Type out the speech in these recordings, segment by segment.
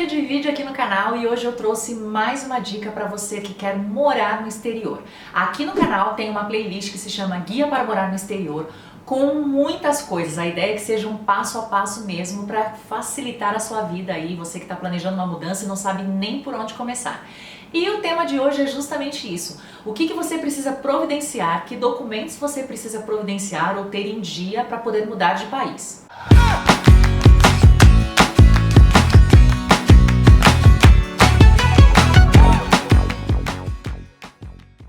dia de vídeo aqui no canal e hoje eu trouxe mais uma dica para você que quer morar no exterior. Aqui no canal tem uma playlist que se chama Guia para Morar no Exterior, com muitas coisas. A ideia é que seja um passo a passo mesmo para facilitar a sua vida aí, você que está planejando uma mudança e não sabe nem por onde começar. E o tema de hoje é justamente isso. O que você precisa providenciar, que documentos você precisa providenciar ou ter em dia para poder mudar de país.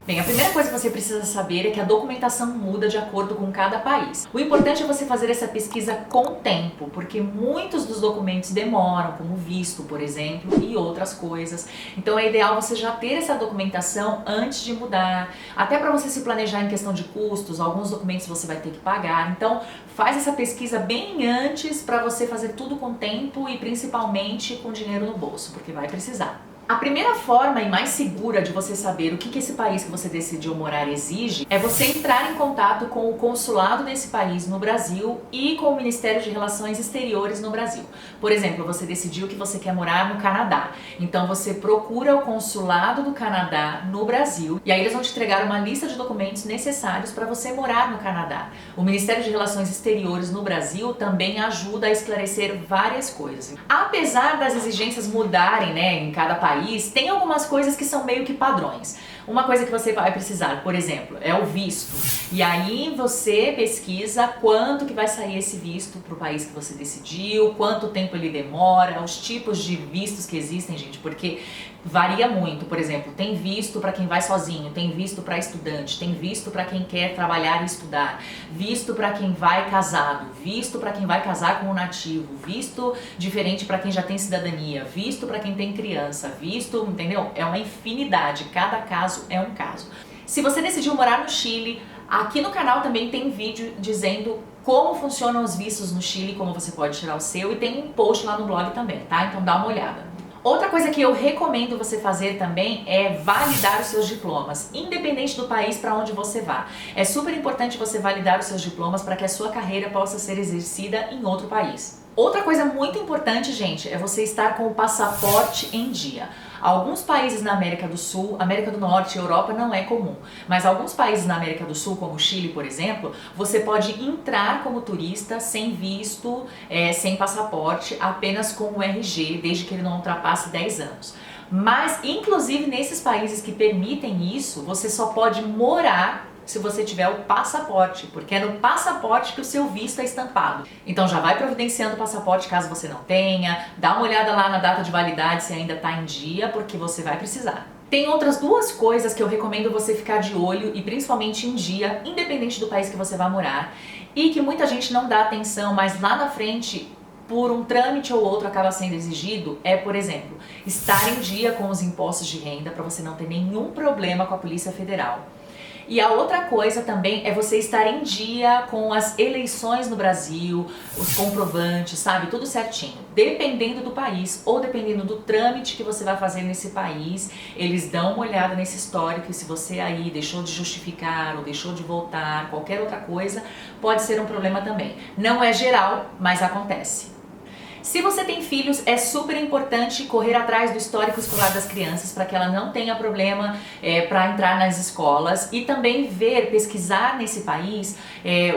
Bem, a primeira coisa que você precisa saber é que a documentação muda de acordo com cada país. O importante é você fazer essa pesquisa com tempo, porque muitos dos documentos demoram, como visto, por exemplo, e outras coisas. Então é ideal você já ter essa documentação antes de mudar, até para você se planejar em questão de custos, alguns documentos você vai ter que pagar. Então faz essa pesquisa bem antes para você fazer tudo com tempo e principalmente com dinheiro no bolso, porque vai precisar. A primeira forma e mais segura de você saber o que esse país que você decidiu morar exige é você entrar em contato com o consulado desse país no Brasil e com o Ministério de Relações Exteriores no Brasil. Por exemplo, você decidiu que você quer morar no Canadá, então você procura o consulado do Canadá no Brasil e aí eles vão te entregar uma lista de documentos necessários para você morar no Canadá. O Ministério de Relações Exteriores no Brasil também ajuda a esclarecer várias coisas. Apesar das exigências mudarem, em cada país, tem algumas coisas que são meio que padrões. Uma coisa que você vai precisar, por exemplo, é o visto. E aí você pesquisa quanto que vai sair esse visto para o país que você decidiu, quanto tempo ele demora, os tipos de vistos que existem, gente, porque varia muito. Por exemplo, tem visto para quem vai sozinho, tem visto para estudante, tem visto para quem quer trabalhar e estudar, visto para quem vai casado, visto para quem vai casar com um nativo, visto diferente para quem já tem cidadania, visto para quem tem criança, visto, entendeu? É uma infinidade, cada caso é um caso. Se você decidiu morar no Chile, aqui no canal também tem vídeo dizendo como funcionam os vistos no Chile, como você pode tirar o seu, e tem um post lá no blog também, tá? Então dá uma olhada. Outra coisa que eu recomendo você fazer também é validar os seus diplomas, independente do país para onde você vá. É super importante você validar os seus diplomas para que a sua carreira possa ser exercida em outro país. Outra coisa muito importante, gente, é você estar com o passaporte em dia. Alguns países na América do Sul, América do Norte e Europa não é comum, mas alguns países na América do Sul, como o Chile, por exemplo, você pode entrar como turista sem visto, sem passaporte, apenas com o RG, desde que ele não ultrapasse 10 anos. Mas, inclusive, nesses países que permitem isso, você só pode morar se você tiver o passaporte, porque é no passaporte que o seu visto é estampado. Então já vai providenciando o passaporte caso você não tenha, dá uma olhada lá na data de validade se ainda está em dia, porque você vai precisar. Tem outras duas coisas que eu recomendo você ficar de olho e principalmente em dia, independente do país que você vai morar, e que muita gente não dá atenção, mas lá na frente, por um trâmite ou outro acaba sendo exigido, por exemplo, estar em dia com os impostos de renda para você não ter nenhum problema com a Polícia Federal. E a outra coisa também é você estar em dia com as eleições no Brasil, os comprovantes, sabe? Tudo certinho. Dependendo do país ou dependendo do trâmite que você vai fazer nesse país, eles dão uma olhada nesse histórico e se você aí deixou de justificar ou deixou de voltar, qualquer outra coisa, pode ser um problema também. Não é geral, mas acontece. Se você tem filhos, é super importante correr atrás do histórico escolar das crianças para que ela não tenha problema para entrar nas escolas e também pesquisar nesse país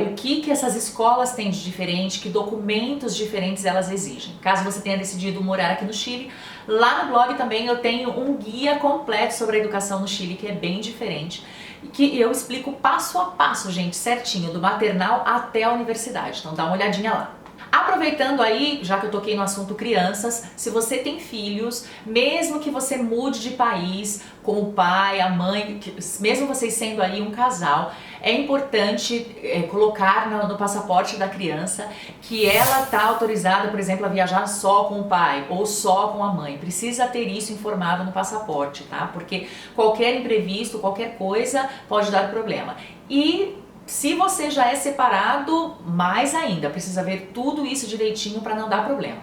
o que essas escolas têm de diferente, que documentos diferentes elas exigem. Caso você tenha decidido morar aqui no Chile, lá no blog também eu tenho um guia completo sobre a educação no Chile, que é bem diferente, e que eu explico passo a passo, gente, certinho, do maternal até a universidade. Então dá uma olhadinha lá. Aproveitando aí, já que eu toquei no assunto crianças, se você tem filhos, mesmo que você mude de país com o pai, a mãe, mesmo vocês sendo aí um casal, é importante colocar no passaporte da criança que ela está autorizada, por exemplo, a viajar só com o pai ou só com a mãe. Precisa ter isso informado no passaporte, tá? Porque qualquer imprevisto, qualquer coisa pode dar problema. E se você já é separado, mais ainda, precisa ver tudo isso direitinho para não dar problema.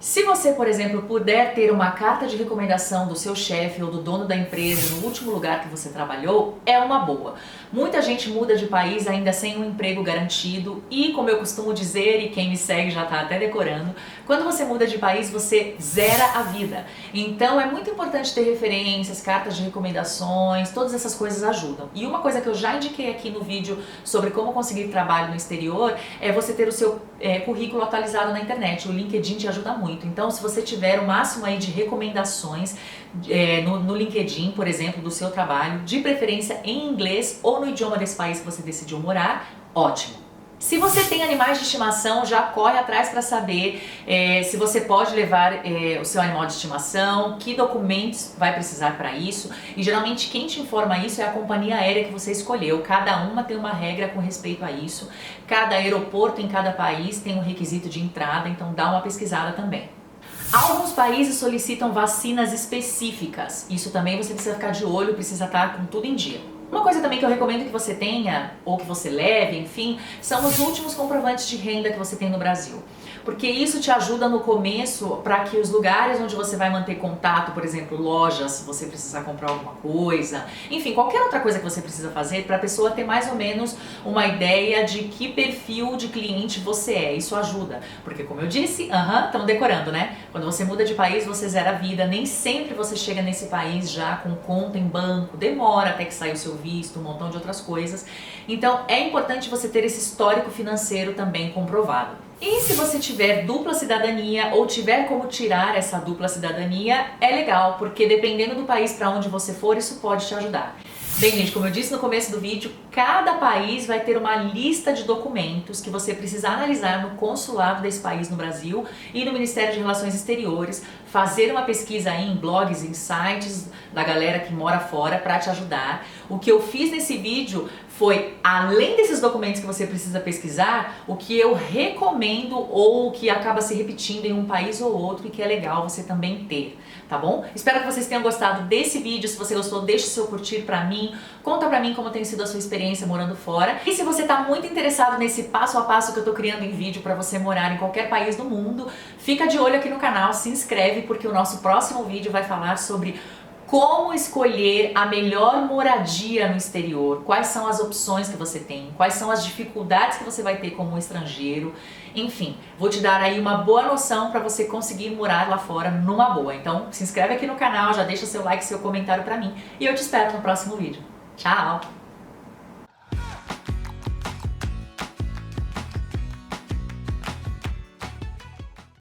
Se você, por exemplo, puder ter uma carta de recomendação do seu chefe ou do dono da empresa no último lugar que você trabalhou, é uma boa. Muita gente muda de país ainda sem um emprego garantido e, como eu costumo dizer, e quem me segue já está até decorando, quando você muda de país você zera a vida. Então é muito importante ter referências, cartas de recomendações, todas essas coisas ajudam. E uma coisa que eu já indiquei aqui no vídeo sobre como conseguir trabalho no exterior é você ter o seu currículo atualizado na internet. O LinkedIn te ajuda muito. Então, se você tiver o máximo aí de recomendações no LinkedIn, por exemplo, do seu trabalho, de preferência em inglês ou no idioma desse país que você decidiu morar, ótimo. Se você tem animais de estimação, já corre atrás para saber se você pode levar o seu animal de estimação, que documentos vai precisar para isso. E geralmente quem te informa isso é a companhia aérea que você escolheu. Cada uma tem uma regra com respeito a isso. Cada aeroporto em cada país tem um requisito de entrada, então dá uma pesquisada também. Alguns países solicitam vacinas específicas. Isso também você precisa ficar de olho, precisa estar com tudo em dia. Uma coisa também que eu recomendo que você tenha, ou que você leve, enfim, são os últimos comprovantes de renda que você tem no Brasil. Porque isso te ajuda no começo para que os lugares onde você vai manter contato, por exemplo, lojas, se você precisar comprar alguma coisa, enfim, qualquer outra coisa que você precisa fazer, para a pessoa ter mais ou menos uma ideia de que perfil de cliente você é. Isso ajuda. Porque como eu disse, estão decorando, né? Quando você muda de país, você zera a vida. Nem sempre você chega nesse país já com conta em banco. Demora até que saia o seu visto, um montão de outras coisas. Então é importante você ter esse histórico financeiro também comprovado. E se você tiver dupla cidadania ou tiver como tirar essa dupla cidadania, é legal, porque dependendo do país para onde você for, isso pode te ajudar. Bem, gente, como eu disse no começo do vídeo, cada país vai ter uma lista de documentos que você precisa analisar no consulado desse país no Brasil e no Ministério de Relações Exteriores, fazer uma pesquisa aí em blogs, em sites da galera que mora fora para te ajudar. O que eu fiz nesse vídeo foi, além desses documentos que você precisa pesquisar, o que eu recomendo ou que acaba se repetindo em um país ou outro e que é legal você também ter, tá bom? Espero que vocês tenham gostado desse vídeo. Se você gostou, deixe seu curtir pra mim, conta pra mim como tem sido a sua experiência morando fora. E se você tá muito interessado nesse passo a passo que eu tô criando em vídeo pra você morar em qualquer país do mundo, fica de olho aqui no canal, se inscreve, porque o nosso próximo vídeo vai falar sobre como escolher a melhor moradia no exterior, quais são as opções que você tem, quais são as dificuldades que você vai ter como estrangeiro, enfim, vou te dar aí uma boa noção para você conseguir morar lá fora numa boa. Então se inscreve aqui no canal, já deixa seu like, seu comentário para mim e eu te espero no próximo vídeo. Tchau!